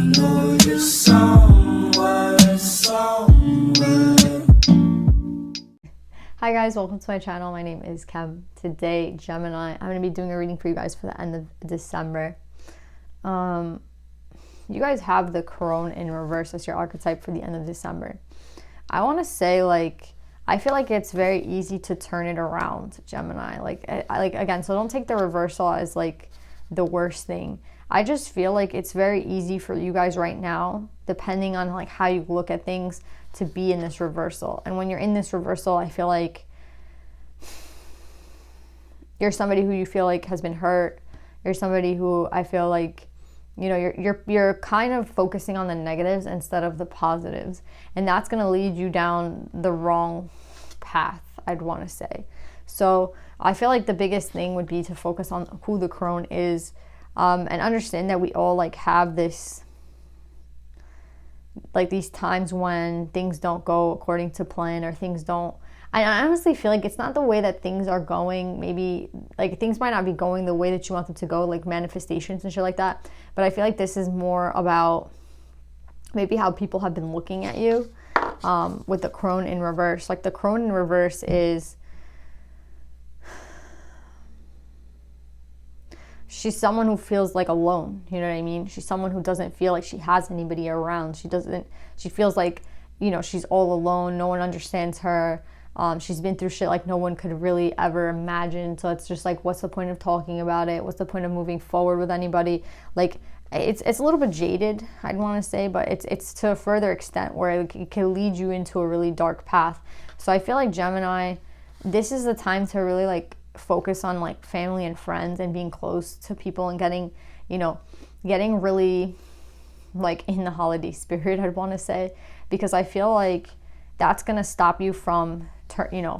know you're somewhere. Hi guys, welcome to my channel. My name is Kem. Today, Gemini, I'm going to be doing a reading for you guys for the end of December. You guys have the Crone in reverse as your archetype for the end of December. I want to say, I feel like it's very easy to turn it around, Gemini. Again, so don't take the reversal as the worst thing. I just feel like it's very easy for you guys right now, depending on how you look at things, to be in this reversal. And when you're in this reversal, I feel like you're somebody who you feel like has been hurt. You're somebody who I feel like, you're kind of focusing on the negatives instead of the positives. And that's going to lead you down the wrong path, I'd want to say. So I feel like the biggest thing would be to focus on who the Crone is, and understand that we all have this, these times when things don't go according to plan, or things don't. I honestly feel like it's not the way that things are going. Maybe things might not be going the way that you want them to go, like manifestations and shit like that. But I feel like this is more about maybe how people have been looking at you, with the Crone in reverse. The Crone in reverse is, she's someone who feels alone, you know what I mean? She's someone who doesn't feel like she has anybody around. She feels like, she's all alone. No one understands her. She's been through shit no one could really ever imagine. So it's just what's the point of talking about it? What's the point of moving forward with anybody? It's a little bit jaded, I'd want to say, but it's to a further extent where it can lead you into a really dark path. So I feel like, Gemini, this is the time to really focus on family and friends and being close to people and getting really in the holiday spirit, I'd want to say, because I feel like that's going to stop you from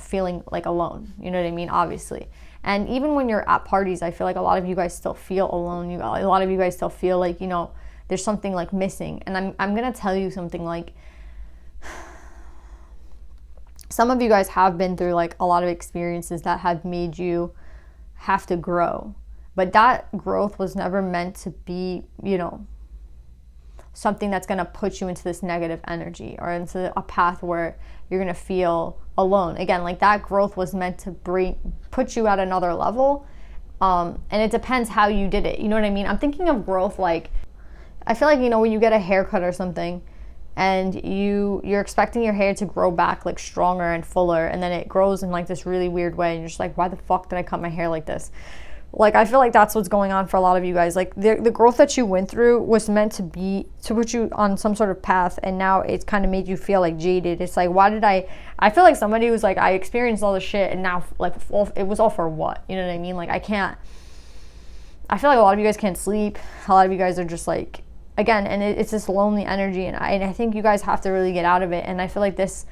feeling alone, you know what I mean? Obviously. And even when you're at parties, I feel like a lot of you guys still feel alone. A lot of you guys still feel there's something missing. And I'm going to tell you something, some of you guys have been through a lot of experiences that have made you have to grow. But that growth was never meant to be, something that's going to put you into this negative energy or into a path where you're going to feel alone. Again, that growth was meant to put you at another level. And it depends how you did it. You know what I mean? I'm thinking of growth I feel like, when you get a haircut or something, and you're expecting your hair to grow back stronger and fuller, and then it grows in this really weird way, and you're just why the fuck did I cut my hair like this? I feel like that's what's going on for a lot of you guys. The growth that you went through was meant to put you on some sort of path, and now it's kind of made you feel jaded. It's why did I feel like somebody was I experienced all this shit, and now it was all for what? You know what I mean? I feel like a lot of you guys can't sleep. A lot of you guys are just again, and it's this lonely energy, and I think you guys have to really get out of it. And I feel like this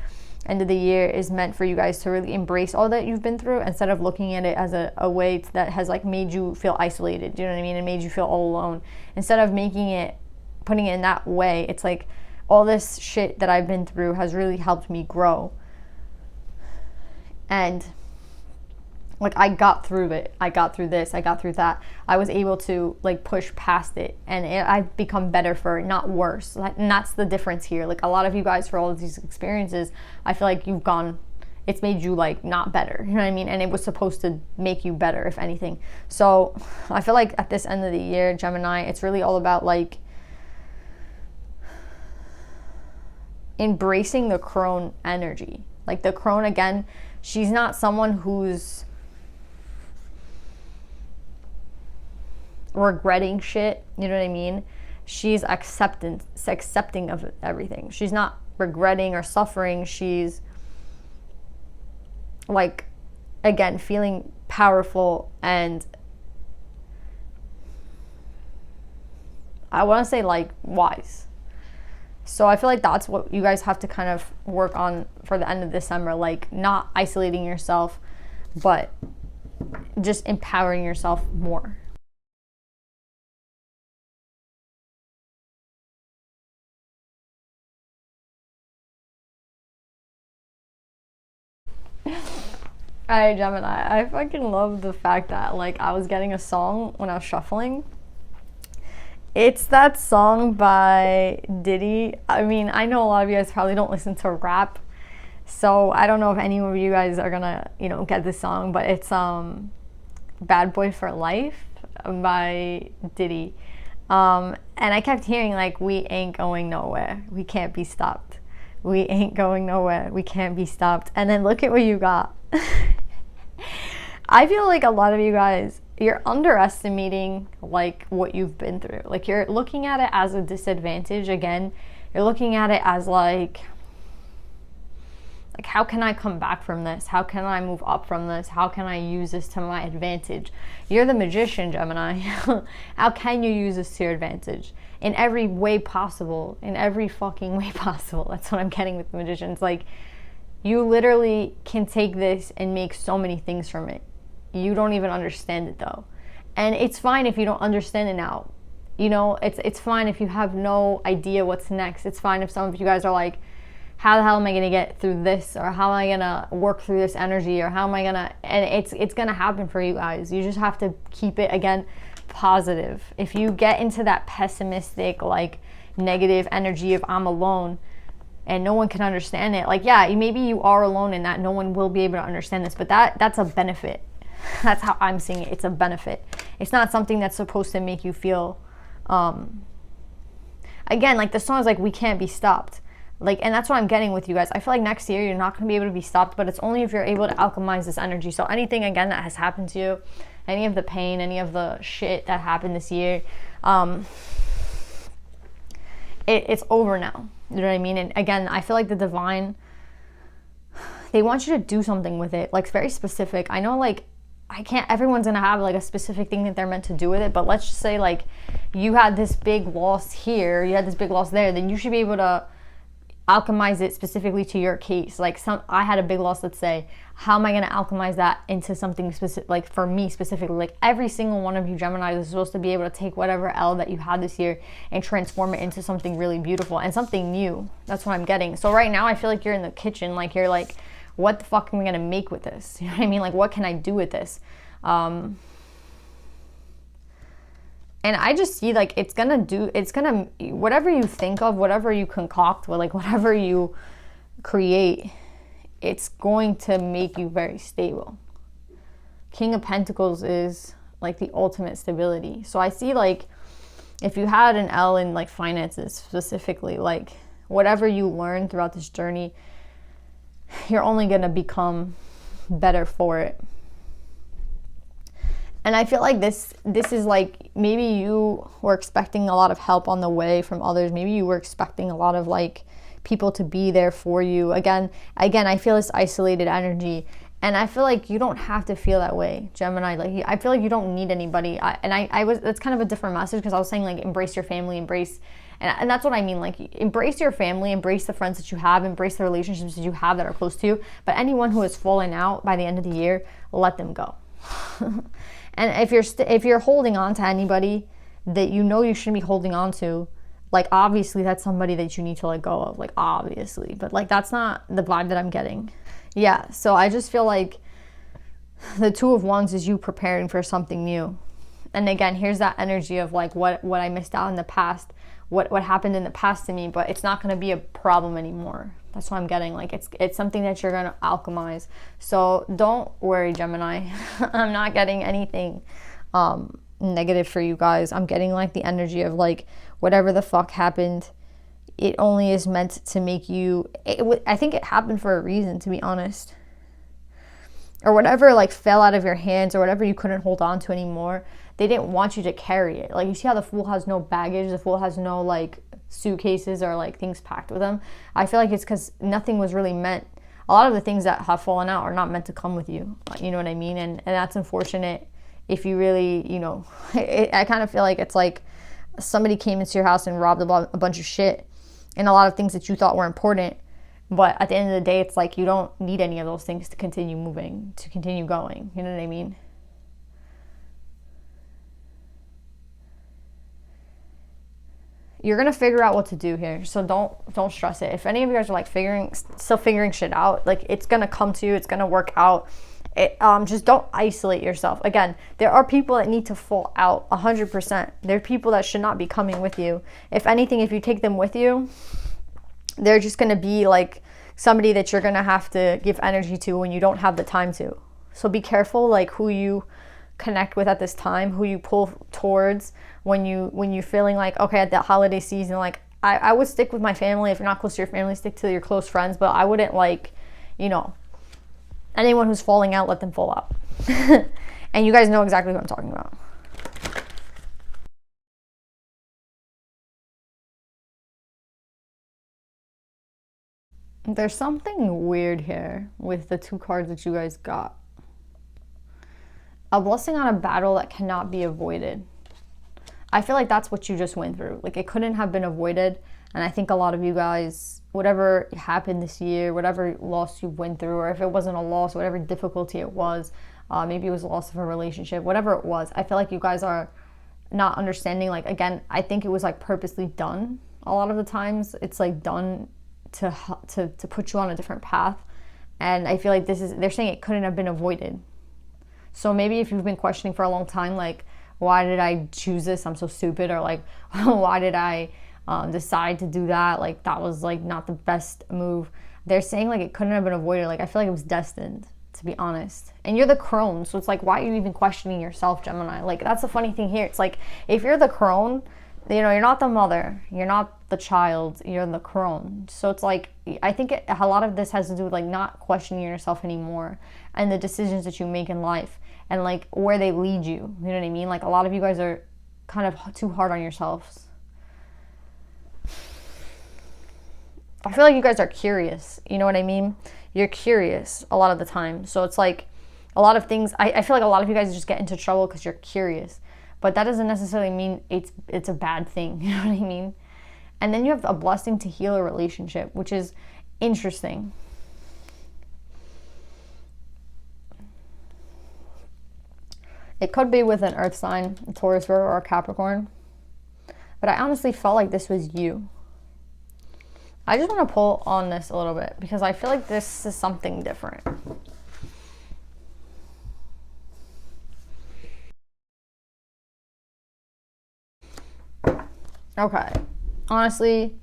end of the year is meant for you guys to really embrace all that you've been through, instead of looking at it as a way that has made you feel isolated, you know what I mean, and made you feel all alone. Instead of putting it in that way, it's all this shit that I've been through has really helped me grow. And I got through it. I got through this. I got through that. I was able to push past it, and I've become better for it, not worse. And that's the difference here. A lot of you guys, for all of these experiences, I feel like it's made you not better. You know what I mean? And it was supposed to make you better, if anything. So I feel like at this end of the year, Gemini, it's really all about embracing the Crone energy. The Crone, again, she's not someone who's regretting shit, you know what I mean? She's accepting of everything. She's not regretting or suffering. She's again, feeling powerful, and I want to say wise. So I feel like that's what you guys have to kind of work on for the end of December, not isolating yourself, but just empowering yourself more. Alright, Gemini, I fucking love the fact that I was getting a song when I was shuffling, It's that song by Diddy. I mean, I know a lot of you guys probably don't listen to rap, so I don't know if any of you guys are gonna, get this song, but it's Bad Boy for Life by Diddy. And I kept hearing like, we ain't going nowhere. We can't be stopped. We ain't going nowhere. We can't be stopped. And then look at what you got. I feel like a lot of you guys, you're underestimating like what you've been through. Like, you're looking at it as a disadvantage. Again, you're looking at it as like how can I come back from this? How can I move up from this? How can I use this to my advantage? You're the magician, Gemini. How can you use this to your advantage? In every way possible. In every fucking way possible. That's what I'm getting with the magicians. Like, you literally can take this and make so many things from it. You don't even understand it though. And it's fine if you don't understand it now. It's fine if you have no idea what's next. It's fine if some of you guys are like, how the hell am I going to get through this? Or how am I going to work through this energy? Or how am I going to... And it's going to happen for you guys. You just have to keep it, again, positive. If you get into that pessimistic, like, negative energy of I'm alone and no one can understand it, like, yeah, maybe you are alone in that no one will be able to understand this, but that's a benefit. That's how I'm seeing it. It's a benefit. It's not something that's supposed to make you feel... Again, like, the song is like, we can't be stopped. Like, and that's what I'm getting with you guys. I feel like next year you're not going to be able to be stopped, but it's only if you're able to alchemize this energy. So anything, again, that has happened to you, any of the pain, any of the shit that happened this year, it's over now. You know what I mean? And again, I feel like the divine, they want you to do something with it. Like, it's very specific. I know, like, everyone's going to have like a specific thing that they're meant to do with it, but let's just say like you had this big loss here, you had this big loss there, then you should be able to alchemize it specifically to your case. Like, I had a big loss, let's say. How am I going to alchemize that into something specific, like for me specifically? Like, every single one of you Geminis is supposed to be able to take whatever L that you had this year and transform it into something really beautiful and something new. That's what I'm getting. So right now I feel like you're in the kitchen, like you're like, what the fuck am I going to make with this? You know what I mean? Like, what can I do with this? And I just see like whatever you think of, whatever you concoct, like whatever you create, it's going to make you very stable. King of Pentacles is like the ultimate stability. So I see like if you had an L in like finances specifically, like whatever you learn throughout this journey, you're only going to become better for it. And I feel like this is like, maybe you were expecting a lot of help on the way from others. Maybe you were expecting a lot of like people to be there for you. Again, I feel this isolated energy. And I feel like you don't have to feel that way, Gemini. Like, I feel like you don't need anybody. That's kind of a different message, because I was saying like, embrace your family, and that's what I mean. Like, embrace your family, embrace the friends that you have, embrace the relationships that you have that are close to you. But anyone who has fallen out by the end of the year, let them go. And if you're holding on to anybody that you know you shouldn't be holding on to, like, obviously that's somebody that you need to let go of, like, obviously. But like, that's not the vibe that I'm getting. Yeah, so I just feel like the Two of Wands is you preparing for something new. And again, here's that energy of like what I missed out in the past, what happened in the past to me, but it's not going to be a problem anymore. That's what I'm getting. Like, it's something that you're going to alchemize. So don't worry, Gemini. I'm not getting anything negative for you guys. I'm getting like the energy of like, whatever the fuck happened, it only is meant to make you... I think it happened for a reason, to be honest. Or whatever like fell out of your hands, or whatever you couldn't hold on to anymore, they didn't want you to carry it. Like, you see how the Fool has no baggage, the Fool has no like suitcases or like things packed with them. I feel like it's because nothing was really meant. A lot of the things that have fallen out are not meant to come with you. You know what I mean? And that's unfortunate. If you really, I kind of feel like it's like somebody came into your house and robbed a bunch of shit and a lot of things that you thought were important. But at the end of the day, it's like you don't need any of those things to continue moving, to continue going. You know what I mean? You're going to figure out what to do here. So don't stress it. If any of you guys are like still figuring shit out, like, it's going to come to you. It's going to work out. Just don't isolate yourself. Again, there are people that need to fall out 100%. There are people that should not be coming with you. If anything, if you take them with you, they're just going to be like somebody that you're going to have to give energy to when you don't have the time to. So be careful like who you connect with at this time, who you pull towards when you're feeling like, okay, at the holiday season, like I would stick with my family. If you're not close to your family, stick to your close friends, but I wouldn't like, anyone who's falling out, let them fall out. And you guys know exactly what I'm talking about. There's something weird here with the 2 cards that you guys got. A blessing on a battle that cannot be avoided. I feel like that's what you just went through. Like, it couldn't have been avoided. And I think a lot of you guys, whatever happened this year, whatever loss you went through, or if it wasn't a loss, whatever difficulty it was, maybe it was a loss of a relationship, whatever it was, I feel like you guys are not understanding. Like, again, I think it was like purposely done. A lot of the times it's like done to put you on a different path. And I feel like they're saying it couldn't have been avoided. So maybe if you've been questioning for a long time, like, why did I choose this? I'm so stupid. Or like, why did I decide to do that? Like, that was like not the best move. They're saying like it couldn't have been avoided. Like, I feel like it was destined, to be honest. And you're the crone, so it's like, why are you even questioning yourself, Gemini? Like, that's the funny thing here. It's like, if you're the crone, you're not the mother, you're not the child, you're the crone. So it's like, I think a lot of this has to do with like not questioning yourself anymore, and the decisions that you make in life, and like where they lead you. You know what I mean? Like, a lot of you guys are kind of too hard on yourselves. I feel like you guys are curious. You know what I mean? You're curious a lot of the time. So it's like a lot of things. I feel like a lot of you guys just get into trouble because you're curious. But that doesn't necessarily mean it's a bad thing. You know what I mean? And then you have a blessing to heal a relationship, which is interesting. It could be with an earth sign, a Taurus, Virgo, or a Capricorn. But I honestly felt like this was you. I just want to pull on this a little bit because I feel like this is something different. Okay. Honestly,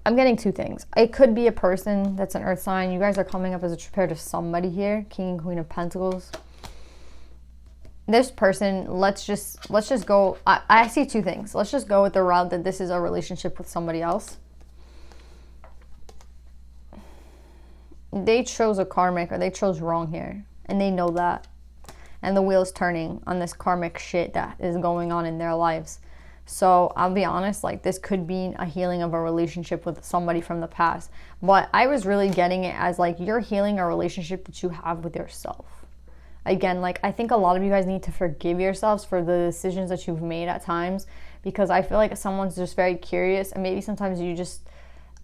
I'm getting 2 things. It could be a person that's an earth sign. You guys are coming up as a pair to somebody here. King and Queen of Pentacles. This person, let's just go. I see 2 things. Let's just go with the route that this is a relationship with somebody else. They chose a karmic, or they chose wrong here. And they know that. And the wheel's turning on this karmic shit that is going on in their lives. So I'll be honest, like, this could be a healing of a relationship with somebody from the past. But I was really getting it as like you're healing a relationship that you have with yourself. Again, like, I think a lot of you guys need to forgive yourselves for the decisions that you've made at times, because I feel like someone's just very curious, and maybe sometimes you just,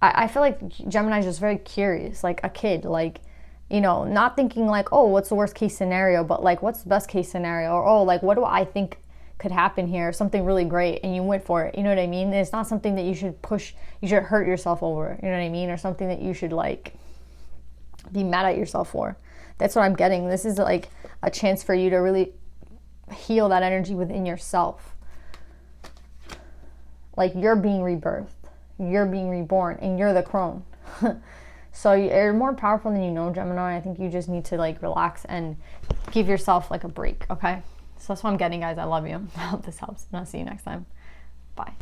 I feel like Gemini is just very curious, like a kid, like, not thinking like, oh, what's the worst case scenario, but like, what's the best case scenario, or oh, like, what do I think could happen here, something really great, and you went for it. You know what I mean? It's not something that you should push, you should hurt yourself over, you know what I mean, or something that you should like be mad at yourself for. That's what I'm getting. This is like a chance for you to really heal that energy within yourself. Like, you're being rebirthed, you're being reborn, and you're the crone. So you're more powerful than you know, Gemini. I think you just need to like relax and give yourself like a break, okay? So that's what I'm getting, guys. I love you. I hope this helps, and I'll see you next time. Bye.